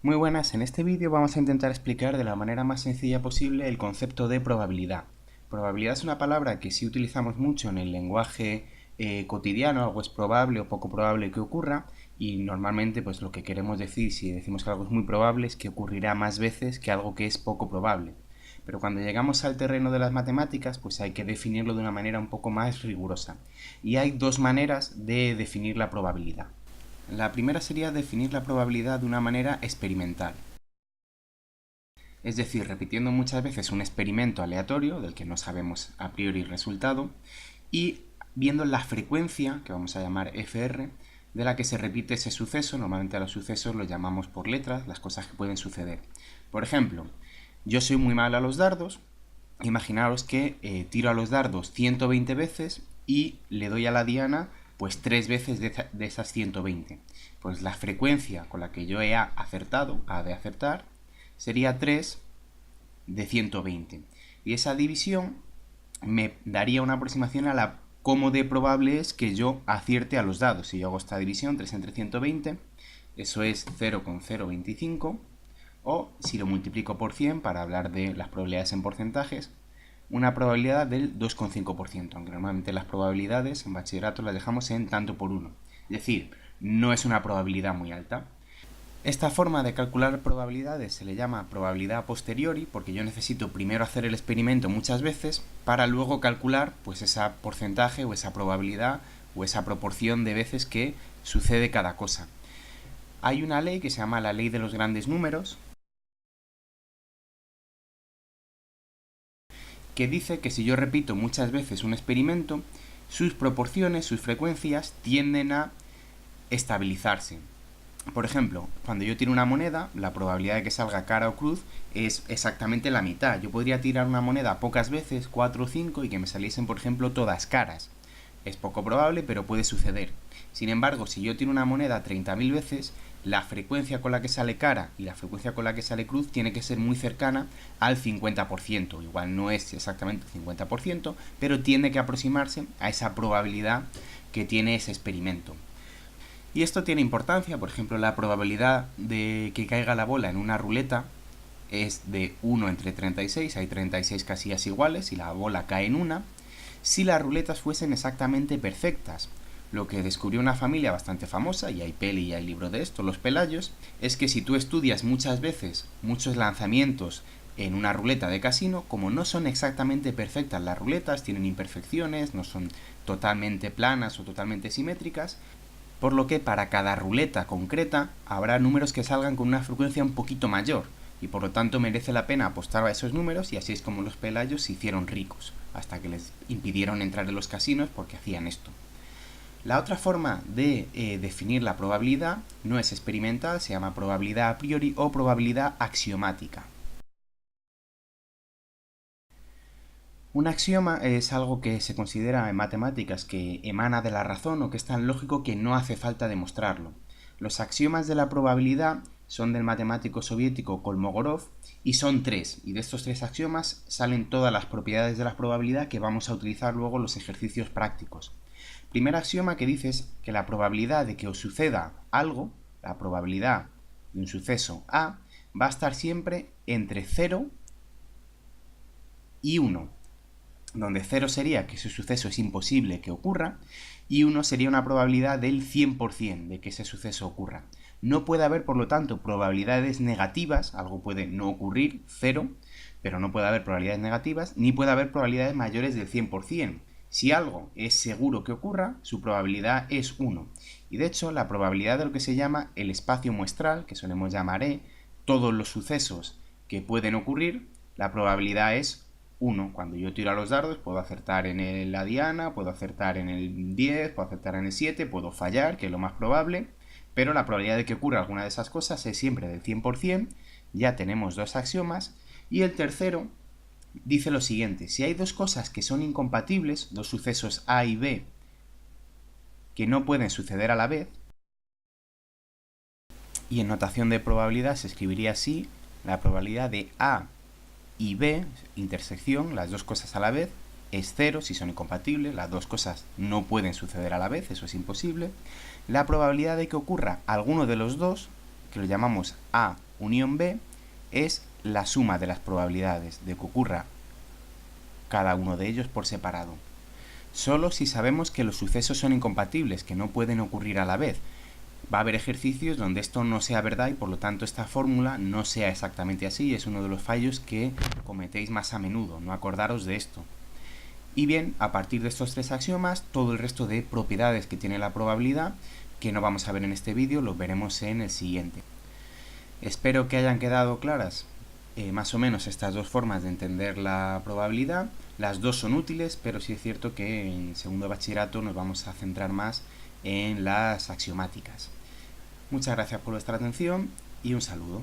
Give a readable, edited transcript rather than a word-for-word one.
Muy buenas, en este vídeo vamos a intentar explicar de la manera más sencilla posible el concepto de probabilidad. Probabilidad es una palabra que sí utilizamos mucho en el lenguaje cotidiano, algo es probable o poco probable que ocurra, y normalmente pues lo que queremos decir si decimos que algo es muy probable es que ocurrirá más veces que algo que es poco probable. Pero cuando llegamos al terreno de las matemáticas, pues hay que definirlo de una manera un poco más rigurosa. Y hay dos maneras de definir la probabilidad. La primera sería definir la probabilidad de una manera experimental. Es decir, repitiendo muchas veces un experimento aleatorio del que no sabemos a priori el resultado y viendo la frecuencia, que vamos a llamar FR, de la que se repite ese suceso. Normalmente a los sucesos los llamamos por letras, las cosas que pueden suceder. Por ejemplo, yo soy muy mal a los dardos. Imaginaros que tiro a los dardos 120 veces y le doy a la diana pues 3 veces de esas 120. Pues la frecuencia con la que yo he acertado, a de acertar, sería 3 de 120. Y esa división me daría una aproximación a la cómo de probable es que yo acierte a los dados. Si yo hago esta división, 3 entre 120, eso es 0,025, o si lo multiplico por 100 para hablar de las probabilidades en porcentajes, una probabilidad del 2,5%, aunque normalmente las probabilidades en bachillerato las dejamos en tanto por uno. Es decir, no es una probabilidad muy alta. Esta forma de calcular probabilidades se le llama probabilidad a posteriori, porque yo necesito primero hacer el experimento muchas veces para luego calcular pues esa porcentaje o esa probabilidad o esa proporción de veces que sucede cada cosa. Hay una ley que se llama la ley de los grandes números, que dice que si yo repito muchas veces un experimento, sus proporciones, sus frecuencias tienden a estabilizarse. Por ejemplo, cuando yo tiro una moneda, la probabilidad de que salga cara o cruz es exactamente la mitad. Yo podría tirar una moneda pocas veces, 4 o 5, y que me saliesen, por ejemplo, todas caras. Es poco probable, pero puede suceder. Sin embargo, si yo tiro una moneda 30.000 veces, la frecuencia con la que sale cara y la frecuencia con la que sale cruz tiene que ser muy cercana al 50%. Igual no es exactamente 50%, pero tiene que aproximarse a esa probabilidad que tiene ese experimento. Y esto tiene importancia. Por ejemplo, la probabilidad de que caiga la bola en una ruleta es de 1 entre 36, hay 36 casillas iguales y la bola cae en una, si las ruletas fuesen exactamente perfectas. Lo que descubrió una familia bastante famosa, y hay peli y hay libro de esto, los Pelayos, es que si tú estudias muchas veces muchos lanzamientos en una ruleta de casino, como no son exactamente perfectas las ruletas, tienen imperfecciones, no son totalmente planas o totalmente simétricas, por lo que para cada ruleta concreta habrá números que salgan con una frecuencia un poquito mayor, y por lo tanto merece la pena apostar a esos números, y así es como los Pelayos se hicieron ricos, hasta que les impidieron entrar en los casinos porque hacían esto. La otra forma de definir la probabilidad no es experimental, se llama probabilidad a priori o probabilidad axiomática. Un axioma es algo que se considera en matemáticas que emana de la razón o que es tan lógico que no hace falta demostrarlo. Los axiomas de la probabilidad son del matemático soviético Kolmogorov y son tres, y de estos tres axiomas salen todas las propiedades de la probabilidad que vamos a utilizar luego en los ejercicios prácticos. Primer axioma que dice es que la probabilidad de que os suceda algo, la probabilidad de un suceso A, va a estar siempre entre 0 y 1, donde 0 sería que ese suceso es imposible que ocurra y 1 sería una probabilidad del 100% de que ese suceso ocurra. No puede haber, por lo tanto, probabilidades negativas, algo puede no ocurrir, 0, pero no puede haber probabilidades negativas, ni puede haber probabilidades mayores del 100%. Si algo es seguro que ocurra, su probabilidad es 1. Y de hecho, la probabilidad de lo que se llama el espacio muestral, que solemos llamar E, todos los sucesos que pueden ocurrir, la probabilidad es 1. Cuando yo tiro a los dardos, puedo acertar en la diana, puedo acertar en el 10, puedo acertar en el 7, puedo fallar, que es lo más probable, pero la probabilidad de que ocurra alguna de esas cosas es siempre del 100%. Ya tenemos dos axiomas. Y el tercero dice lo siguiente: si hay dos cosas que son incompatibles, dos sucesos A y B que no pueden suceder a la vez, y en notación de probabilidad se escribiría así: la probabilidad de A y B, intersección, las dos cosas a la vez, es 0 si son incompatibles, las dos cosas no pueden suceder a la vez, eso es imposible. La probabilidad de que ocurra alguno de los dos, que lo llamamos A unión B es la suma de las probabilidades de que ocurra cada uno de ellos por separado. Solo si sabemos que los sucesos son incompatibles, que no pueden ocurrir a la vez. Va a haber ejercicios donde esto no sea verdad y por lo tanto esta fórmula no sea exactamente así. Es uno de los fallos que cometéis más a menudo, no acordaros de esto. Y bien, a partir de estos tres axiomas, todo el resto de propiedades que tiene la probabilidad, que no vamos a ver en este vídeo, los veremos en el siguiente. Espero que hayan quedado claras más o menos estas dos formas de entender la probabilidad. Las dos son útiles, pero sí es cierto que en segundo de bachillerato nos vamos a centrar más en las axiomáticas. Muchas gracias por vuestra atención y un saludo.